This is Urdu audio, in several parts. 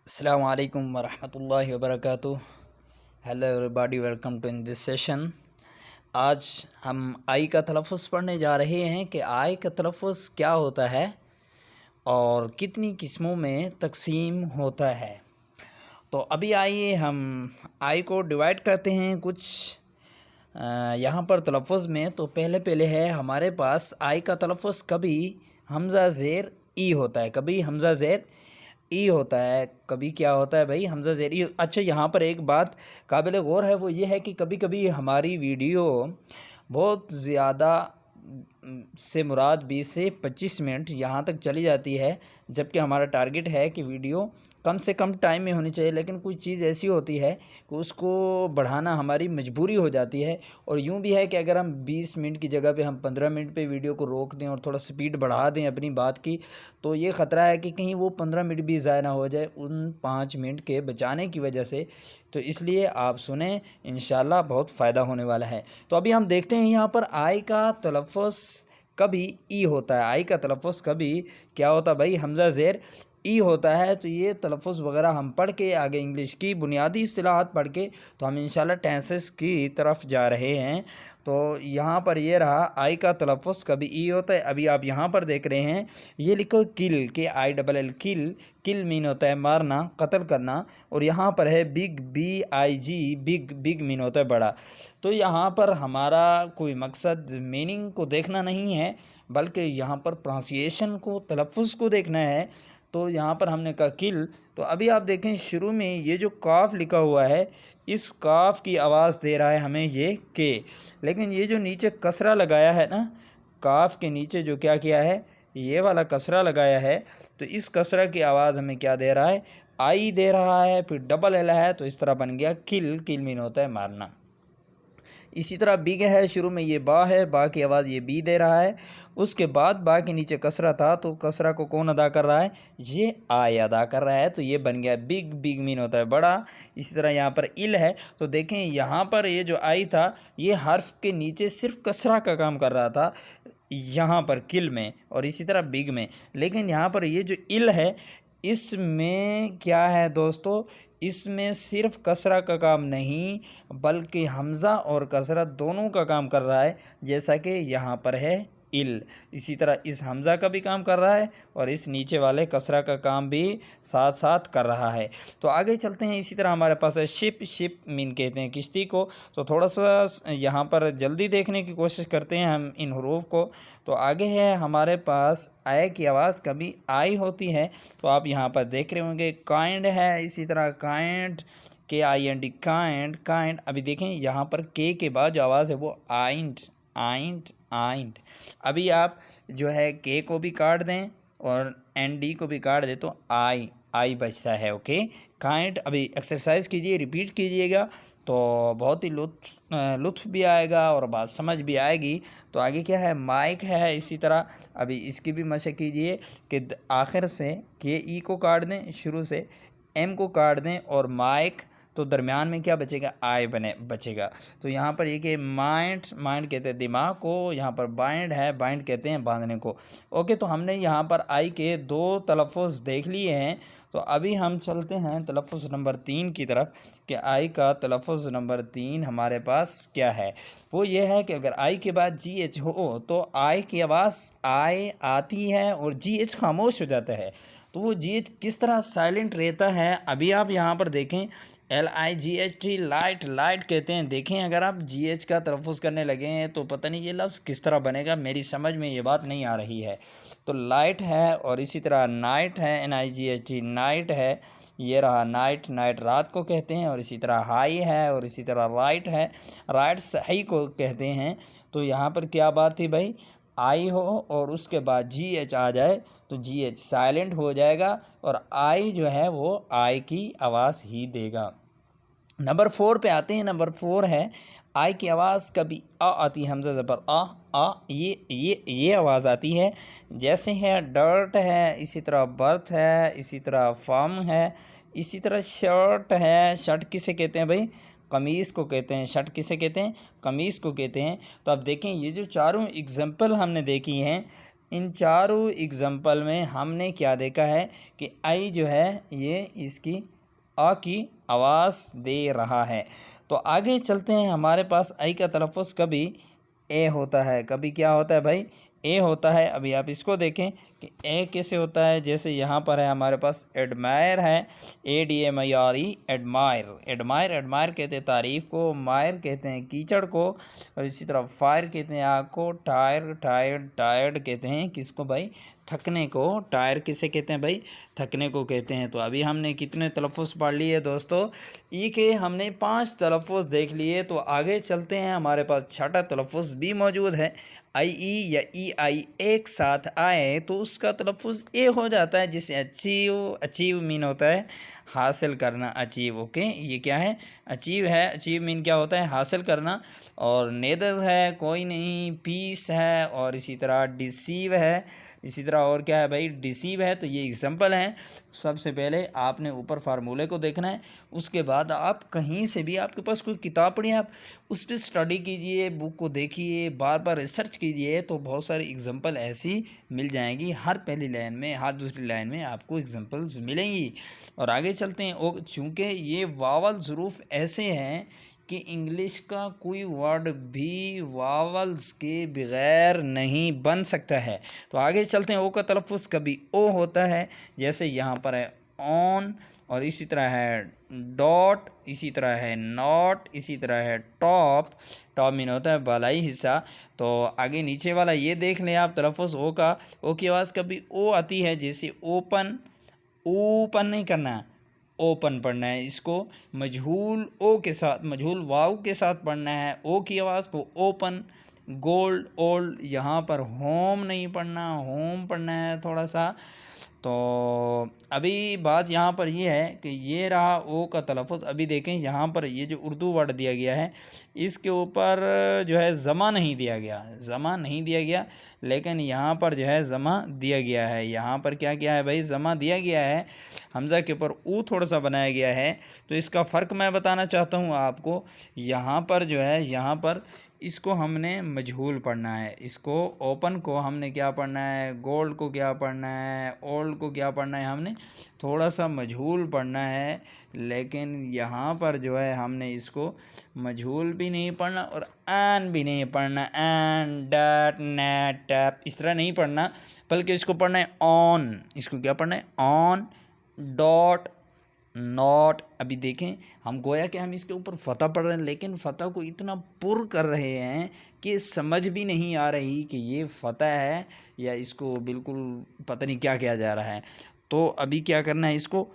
السلام علیکم ورحمۃ اللہ وبرکاتہ. Hello every welcome to in this session. آج ہم آئی کا تلفظ پڑھنے جا رہے ہیں کہ آئی کا تلفظ کیا ہوتا ہے اور کتنی قسموں میں تقسیم ہوتا ہے. تو ابھی آئیے ہم آئی کو ڈیوائڈ کرتے ہیں کچھ یہاں پر تلفظ میں. تو پہلے ہے ہمارے پاس آئی کا تلفظ کبھی حمزہ زیر ای ہوتا ہے، کبھی حمزہ زیر ای ہوتا ہے، کبھی کیا ہوتا ہے بھائی حمزہ زیر ای. اچھا، یہاں پر ایک بات قابل غور ہے، وہ یہ ہے کہ کبھی کبھی ہماری ویڈیو بہت زیادہ سے مراد 20 سے 25 منٹ یہاں تک چلی جاتی ہے، جبکہ ہمارا ٹارگٹ ہے کہ ویڈیو کم سے کم ٹائم میں ہونی چاہیے. لیکن کوئی چیز ایسی ہوتی ہے کہ اس کو بڑھانا ہماری مجبوری ہو جاتی ہے. اور یوں بھی ہے کہ اگر ہم 20 منٹ کی جگہ پہ ہم 15 منٹ پہ ویڈیو کو روک دیں اور تھوڑا سپیڈ بڑھا دیں اپنی بات کی، تو یہ خطرہ ہے کہ کہیں وہ 15 منٹ بھی ضائع نہ ہو جائے ان 5 منٹ کے بچانے کی وجہ سے. تو اس لیے آپ سنیں، انشاءاللہ بہت فائدہ ہونے والا ہے. تو ابھی ہم دیکھتے ہیں یہاں پر آئی کا تلفظ کبھی ای ہوتا ہے. آئی کا تلفظ کبھی کیا ہوتا ہے بھائی؟ حمزہ زیر ای ہوتا ہے. تو یہ تلفظ وغیرہ ہم پڑھ کے آگے انگلش کی بنیادی اصطلاحات پڑھ کے تو ہم انشاءاللہ ٹینسز کی طرف جا رہے ہیں. تو یہاں پر یہ رہا آئی کا تلفظ کبھی ای ہوتا ہے. ابھی آپ یہاں پر دیکھ رہے ہیں، یہ لکھو کل، کے آئی ڈبل ایل، کل. کل مین ہوتا ہے مارنا، قتل کرنا. اور یہاں پر ہے big, B I G, big. Big مین ہوتا ہے بڑا. تو یہاں پر ہمارا کوئی مقصد میننگ کو دیکھنا نہیں ہے، بلکہ یہاں پر پروننسیشن کو، تلفظ کو دیکھنا ہے. تو یہاں پر ہم نے کہا کل. تو ابھی آپ دیکھیں شروع میں یہ جو کاف لکھا ہوا ہے، اس کاف کی آواز دے رہا ہے ہمیں یہ کے. لیکن یہ جو نیچے کسرہ لگایا ہے نا، کاف کے نیچے جو کیا کیا ہے، یہ والا کسرہ لگایا ہے، تو اس کسرہ کی آواز ہمیں کیا دے رہا ہے؟ آئی دے رہا ہے. پھر ڈبل ایل ہے تو اس طرح بن گیا کل. کل مین ہوتا ہے مارنا. اسی طرح بگ ہے، شروع میں یہ با ہے، با کی آواز یہ بی دے رہا ہے. اس کے بعد با کے نیچے کسرہ تھا، تو کسرہ کو کون ادا کر رہا ہے؟ یہ آئی ادا کر رہا ہے. تو یہ بن گیا بگ. بگ مین ہوتا ہے بڑا. اسی طرح یہاں پر ال ہے، تو دیکھیں یہاں پر یہ جو آئی تھا، یہ حرف کے نیچے صرف کسرہ کا کام کر رہا تھا یہاں پر کل میں، اور اسی طرح بگ میں. لیکن یہاں پر یہ جو ال ہے، اس میں کیا ہے دوستو؟ اس میں صرف کسرہ کا کام نہیں، بلکہ حمزہ اور کسرہ دونوں کا کام کر رہا ہے، جیسا کہ یہاں پر ہے ال. اسی طرح اس حمزہ کا بھی کام کر رہا ہے اور اس نیچے والے کسرہ کا کام بھی ساتھ ساتھ کر رہا ہے. تو آگے چلتے ہیں. اسی طرح ہمارے پاس ہے شپ. شپ مین کہتے ہیں کشتی کو. تو تھوڑا سا یہاں پر جلدی دیکھنے کی کوشش کرتے ہیں ہم ان حروف کو. تو آگے ہے ہمارے پاس آئے کی آواز کبھی آئی ہوتی ہے. تو آپ یہاں پر دیکھ رہے ہوں گے کائنڈ ہے، اسی طرح کائنڈ، کے آئی این ڈی، کائنڈ. کائنڈ. ابھی دیکھیں یہاں پر کے بعد جو آواز ہے وہ آئنڈ. آئنڈ. آئنڈ. ابھی آپ جو ہے کے کو بھی کاٹ دیں اور این ڈی کو بھی کاٹ دیں تو آئی. آئی بچتا ہے. Okay, kind. ابھی ایکسرسائز کیجئے، ریپیٹ کیجئے گا تو بہت ہی لطف بھی آئے گا اور بات سمجھ بھی آئے گی. تو آگے کیا ہے؟ مائک ہے. اسی طرح ابھی اس کی بھی مشق کیجئے کہ آخر سے کے ای کو کاٹ دیں، شروع سے ایم کو کاٹ دیں اور مائک، تو درمیان میں کیا بچے گا؟ آئی بچے گا. تو یہاں پر یہ کہ مائنڈ. مائنڈ کہتے ہیں دماغ کو. یہاں پر بائنڈ ہے، بائنڈ کہتے ہیں باندھنے کو. اوکے، تو ہم نے یہاں پر آئی کے 2 تلفظ دیکھ لیے ہیں. تو ابھی ہم چلتے ہیں تلفظ نمبر 3 کی طرف کہ آئی کا تلفظ نمبر 3 ہمارے پاس کیا ہے. وہ یہ ہے کہ اگر آئی کے بعد جی ایچ ہو تو آئی کی آواز آئی آتی ہے اور جی ایچ خاموش ہو جاتا ہے. تو وہ جی ایچ کس طرح سائلنٹ رہتا ہے؟ ابھی آپ یہاں پر دیکھیں، L I G H T, light. Light کہتے ہیں. دیکھیں اگر آپ جی ایچ کا تلفظ کرنے لگے ہیں تو پتہ نہیں یہ لفظ کس طرح بنے گا، میری سمجھ میں یہ بات نہیں آ رہی ہے. تو لائٹ ہے. اور اسی طرح نائٹ ہے، این آئی جی ایچ ٹی، نائٹ ہے. یہ رہا نائٹ. نائٹ رات کو کہتے ہیں. اور اسی طرح ہائی ہے. اور اسی طرح رائٹ ہے. رائٹ صحیح کو کہتے ہیں. تو یہاں پر کیا بات تھی بھائی؟ آئی ہو اور اس کے بعد جی ایچ آ جائے تو جی ایچ سائلنٹ ہو جائے گا اور آئی جو ہے وہ آئی کی آواز ہی دے گا. نمبر 4 پہ آتے ہیں. نمبر 4 ہے آئی کی آواز کبھی آتی ہے، حمزہ زبر آ. یہ آواز آتی ہے. جیسے ہے ڈرٹ ہے، اسی طرح برتھ ہے، اسی طرح فارم ہے، اسی طرح شرٹ ہے. شرٹ کسے کہتے ہیں بھائی؟ قمیص کو کہتے ہیں. شرٹ کسے کہتے ہیں؟ قمیص کو کہتے ہیں. تو اب دیکھیں یہ جو چاروں اگزامپل ہم نے دیکھی ہیں، ان چاروں اگزامپل میں ہم نے کیا دیکھا ہے کہ آئی جو ہے یہ اس کی آ کی آواز دے رہا ہے۔ تو آگے چلتے ہیں، ہمارے پاس آئی کا تلفظ کبھی اے ہوتا ہے، کبھی کیا ہوتا ہے بھائی، اے ہوتا ہے۔ ابھی آپ اس کو دیکھیں کہ اے کیسے ہوتا ہے، جیسے یہاں پر ہے ہمارے پاس ایڈمائر ہے، A D M I R E, admire, admire, admire کہتے ہیں تعریف کو، مائر کہتے ہیں کیچڑ کو، اور اسی طرح فائر کہتے ہیں آگ کو، ٹائر، ٹائرڈ، ٹائرڈ کہتے ہیں کس کو بھائی، تھکنے کو، ٹائر کسے کہتے ہیں بھائی، تھکنے کو کہتے ہیں۔ تو ابھی ہم نے کتنے تلفظ پڑھ لیے دوستو، ای کے ہم نے 5 تلفظ دیکھ لیے۔ تو آگے چلتے ہیں، ہمارے پاس چھٹا تلفظ بھی موجود ہے۔ آئی ای یا ای آئی ایک ساتھ آئے تو اس کا تلفظ اے ہو جاتا ہے، جسے اچیو، اچیو مین ہوتا ہے حاصل کرنا، اچیو، اوکے، یہ کیا ہے، اچیو ہے، اچیو مین کیا ہوتا ہے، حاصل کرنا، اور نیدر ہے کوئی نہیں، پیس ہے، اور اسی طرح ڈیسیو ہے، اسی طرح اور کیا ہے بھائی، ڈیسیو ہے۔ تو یہ ایگزامپل ہیں۔ سب سے پہلے آپ نے اوپر فارمولے کو دیکھنا ہے، اس کے بعد آپ کہیں سے بھی، آپ کے پاس کوئی کتاب پڑھی ہے، آپ اس پہ اسٹڈی کیجئے، بک کو دیکھیے، بار بار ریسرچ کیجئے، تو بہت ساری ایگزامپل ایسی مل جائیں گی، ہر پہلی لائن میں، ہر دوسری لائن میں آپ کو ایگزامپلز ملیں گی۔ اور آگے چلتے ہیں، چونکہ یہ واول حروف ایسے ہیں کہ انگلش کا کوئی ورڈ بھی واولز کے بغیر نہیں بن سکتا ہے۔ تو آگے چلتے ہیں، او کا تلفظ کبھی او ہوتا ہے، جیسے یہاں پر ہے آن، اور اسی طرح ہے ڈاٹ، اسی طرح ہے ناٹ، اسی طرح ہے ٹاپ، ٹاپ مین ہوتا ہے بالائی حصہ۔ تو آگے نیچے والا یہ دیکھ لیں آپ، تلفظ او کا، او کی آواز کبھی او آتی ہے، جیسے اوپن، اوپن نہیں کرنا، اوپن پڑھنا ہے، اس کو مجہول او کے ساتھ، مجہول واو کے ساتھ پڑھنا ہے، او کی آواز کو اوپن۔ گولڈ، اولڈ، یہاں پر ہوم نہیں پڑھنا، ہوم پڑھنا ہے تھوڑا سا۔ تو ابھی بات یہاں پر یہ ہے کہ یہ رہا او کا تلفظ۔ ابھی دیکھیں یہاں پر یہ جو اردو ورڈ دیا گیا ہے، اس کے اوپر جو ہے زمہ نہیں دیا گیا، زمہ نہیں دیا گیا، لیکن یہاں پر جو ہے زمہ دیا گیا ہے۔ یہاں پر کیا کیا ہے بھائی، زمہ دیا گیا ہے، حمزہ کے اوپر او تھوڑا سا بنایا گیا ہے۔ تو اس کا فرق میں بتانا چاہتا ہوں آپ کو، یہاں پر جو ہے، یہاں پر اس کو ہم نے مجہول پڑھنا ہے، اس کو اوپن کو ہم نے کیا پڑھنا ہے، گولڈ کو کیا پڑھنا ہے، اولڈ کو کیا پڑھنا ہے، ہم نے تھوڑا سا مجہول پڑھنا ہے۔ لیکن یہاں پر جو ہے ہم نے اس کو مجہول بھی نہیں پڑھنا اور آن بھی نہیں پڑھنا، آن، ڈاٹ، نیٹ، ٹیپ، اس طرح نہیں پڑھنا، بلکہ اس کو پڑھنا ہے آن، اس کو کیا پڑھنا ہے، آن، ڈاٹ، ناٹ۔ ابھی دیکھیں ہم گویا کہ ہم اس کے اوپر فتح پڑھ رہے ہیں، لیکن فتح کو اتنا پر کر رہے ہیں کہ سمجھ بھی نہیں آ رہی کہ یہ فتح ہے یا اس کو بالکل پتہ نہیں کیا کیا جا رہا ہے۔ تو ابھی کیا کرنا ہے، اس کو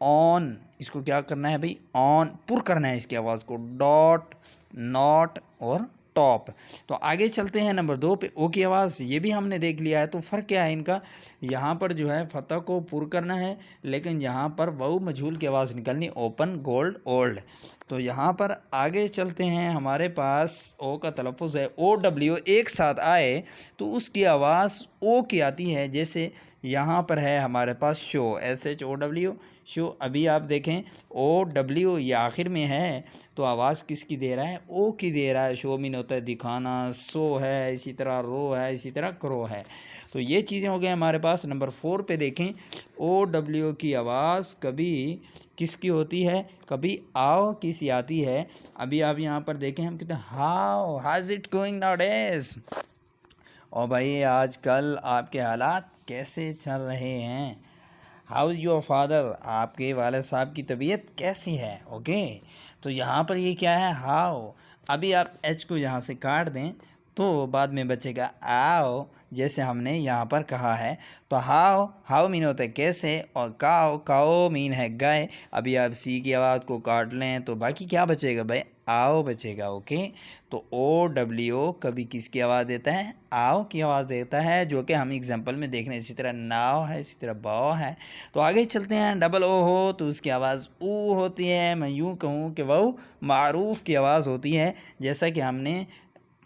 آن، اس کو کیا کرنا ہے بھائی، آن، پر کرنا ہے اس کی آواز کو، ڈاٹ، ناٹ اور ٹاپ۔ تو آگے چلتے ہیں نمبر 2 پہ، او کی آواز، یہ بھی ہم نے دیکھ لیا ہے۔ تو فرق کیا ہے ان کا، یہاں پر جو ہے فتح کو پر کرنا ہے، لیکن یہاں پر واو مجہول کی آواز نکلنی، اوپن، گولڈ، اولڈ۔ تو یہاں پر آگے چلتے ہیں، ہمارے پاس او کا تلفظ ہے، او ڈبلیو ایک ساتھ آئے تو اس کی آواز او کی آتی ہے، جیسے یہاں پر ہے ہمارے پاس شو، ایس ایچ او ڈبلیو، شو۔ ابھی آپ دیکھیں او ڈبلیو یہ آخر میں ہے تو آواز کس کی دے رہا ہے، او کی دے رہا ہے، شو مین ہوتا ہے دکھانا، سو ہے، اسی طرح رو ہے، اسی طرح کرو ہے۔ تو یہ چیزیں ہو گئے ہمارے پاس۔ نمبر 4 پہ دیکھیں، او ڈبلیو کی آواز کبھی کس کی ہوتی ہے، کبھی آؤ کی سی آتی ہے۔ ابھی آپ یہاں پر دیکھیں، ہم کہتے ہیں how has it going nowadays, اور بھائی آج کل آپ کے حالات کیسے چل رہے ہیں، ہاؤ از یور فادر، آپ کے والد صاحب کی طبیعت کیسی ہے، اوکے۔ تو یہاں پر یہ کیا ہے، ہاؤ۔ ابھی آپ ایچ کو یہاں سے کاٹ دیں تو بعد میں بچے گا آؤ، جیسے ہم نے یہاں پر کہا ہے۔ تو ہاؤ، ہاؤ مین ہوتا ہے کیسے، اور کاؤ، کاؤ مین ہے گائے۔ ابھی آپ سی کی آواز کو کاٹ لیں تو باقی کیا بچے گا بھائی، آؤ بچے گا، اوکے۔ تو او ڈبلیو کبھی کس کی آواز دیتا ہے، آؤ کی آواز دیتا ہے، جو کہ ہم ایگزامپل میں دیکھ رہے ہیں۔ اسی طرح ناؤ ہے، اسی طرح باؤ ہے۔ تو آگے چلتے ہیں، ڈبل او ہو تو اس کی آواز او ہوتی ہے۔ میں یوں کہوں کہ وہ معروف کی آواز ہوتی ہے، جیسا کہ ہم نے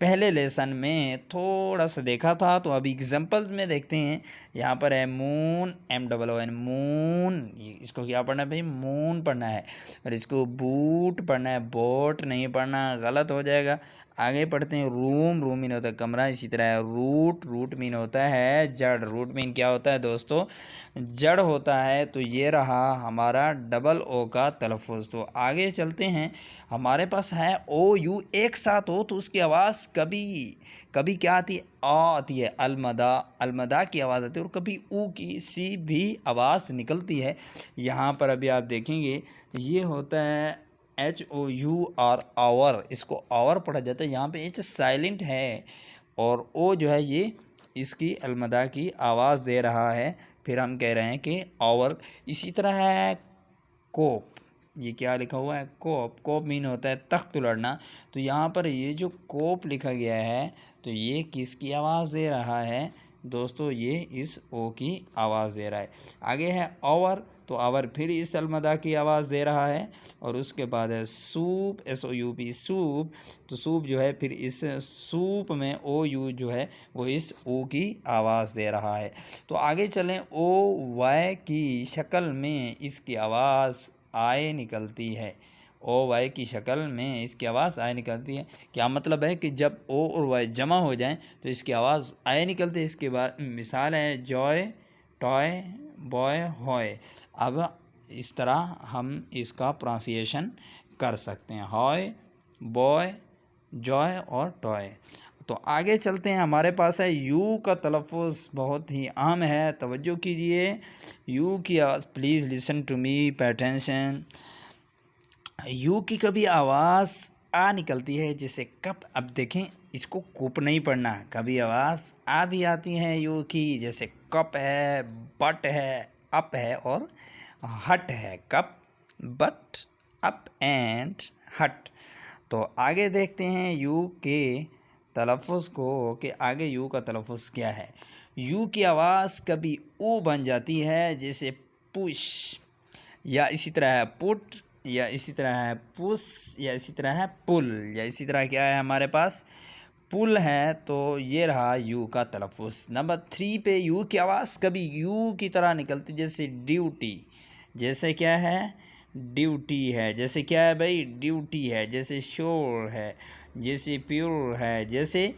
پہلے لیسن میں تھوڑا سا دیکھا تھا۔ تو ابھی ایگزامپلز میں دیکھتے ہیں، یہاں پر ہے مون، ایم ڈبل او این، مون، اس کو کیا پڑھنا ہے بھائی، مون پڑھنا ہے، اور اس کو بوٹ پڑھنا ہے، بوٹ نہیں پڑھنا، غلط ہو جائے گا۔ آگے پڑھتے ہیں روم، روم مین ہوتا ہے کمرہ، اسی طرح ہے روٹ، روٹ مین ہوتا ہے جڑ، روٹ مین کیا ہوتا ہے دوستو؟ جڑ ہوتا ہے۔ تو یہ رہا ہمارا ڈبل او کا تلفظ۔ تو آگے چلتے ہیں، ہمارے پاس ہے او یو ایک ساتھ ہو تو اس کی آواز کبھی کیا آتی ہے؟ آ آتی ہے، المدا، المدا کی آواز آتی ہے، اور کبھی او کی سی بھی آواز نکلتی ہے۔ یہاں پر ابھی آپ دیکھیں گے یہ ہوتا ہے ایچ او یو اور آور، اس کو آور پڑھا جاتا ہے، یہاں پہ ایچ سائلنٹ ہے اور او جو ہے یہ اس کی المدا کی آواز دے رہا ہے، پھر ہم کہہ رہے ہیں کہ آور۔ اسی طرح ہے کوپ، یہ کیا لکھا ہوا ہے؟ کوپ، کوپ مین ہوتا ہے تخت الٹنا، تو یہاں پر یہ جو کوپ لکھا گیا ہے تو یہ کس کی آواز دے رہا ہے دوستو؟ یہ اس او کی آواز دے رہا ہے۔ آگے ہے آور، تو آور پھر اس المدا کی آواز دے رہا ہے، اور اس کے بعد ہے soup, S O U P, soup, تو سوپ جو ہے پھر اس سوپ میں او یو جو ہے وہ اس او کی آواز دے رہا ہے۔ تو آگے چلیں، او وائی کی شکل میں اس کی آواز آئے نکلتی ہے، او وائی کی شکل میں اس کی آواز آئے نکلتی ہے۔ کیا مطلب ہے کہ جب او اور وائی جمع ہو جائیں تو اس کی آواز آئے نکلتی ہے۔ اس کے بعد مثال ہے جوائے، ٹوائے، بوائے، ہوئے۔ اب اس طرح ہم اس کا پروننسیشن کر سکتے ہیں، ہوئے، بوائے، جوائے اور ٹوائے۔ تو آگے چلتے ہیں، ہمارے پاس ہے یو کا تلفظ بہت ہی عام ہے، توجہ کیجئے یو کی آواز، please listen to me, pay attention. U کی کبھی آواز آ نکلتی ہے جیسے کپ، اب دیکھیں اس کو کوپ نہیں پڑھنا، کبھی آواز آ بھی آتی ہے یو کی، جیسے کپ ہے، بٹ ہے، اپ ہے اور ہٹ ہے، کپ، بٹ، اپ اینڈ ہٹ۔ تو آگے دیکھتے ہیں یو کے تلفظ کو کہ آگے یو کا تلفظ کیا ہے۔ یو کی آواز کبھی او بن جاتی ہے جیسے پش، یا اسی طرح ہے پٹ، یا اسی طرح ہے پس، یا اسی طرح ہے پل، یا اسی طرح کیا ہے ہمارے پاس پل ہے۔ تو یہ رہا یو کا تلفظ۔ نمبر 3 پہ یو کی آواز کبھی یو کی طرح نکلتی جیسے ڈیوٹی، جیسے کیا ہے؟ ڈیوٹی ہے، جیسے کیا ہے بھائی؟ ڈیوٹی ہے، جیسے شور ہے، جیسے پیور ہے، جیسے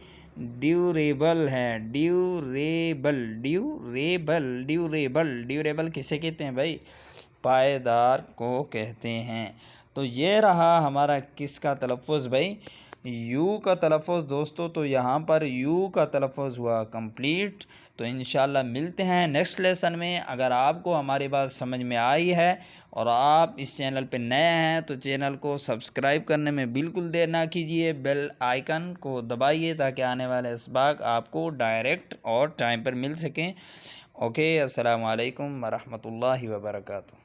ڈیوریبل ہے، ڈیوریبل، ڈیوریبل، ڈیوریبل، ڈیوریبل کسے کہتے ہیں بھائی؟ پائیدار کو کہتے ہیں۔ تو یہ رہا ہمارا کس کا تلفظ بھائی؟ یو کا تلفظ دوستو۔ تو یہاں پر یو کا تلفظ ہوا کمپلیٹ۔ تو انشاءاللہ ملتے ہیں نیکسٹ لیسن میں۔ اگر آپ کو ہماری بات سمجھ میں آئی ہے اور آپ اس چینل پہ نئے ہیں تو چینل کو سبسکرائب کرنے میں بالکل دیر نہ کیجیے، بیل آئیکن کو دبائیے تاکہ آنے والے اسباق آپ کو ڈائریکٹ اور ٹائم پر مل سکیں۔ اوکے، السلام علیکم ورحمۃ اللہ وبرکاتہ۔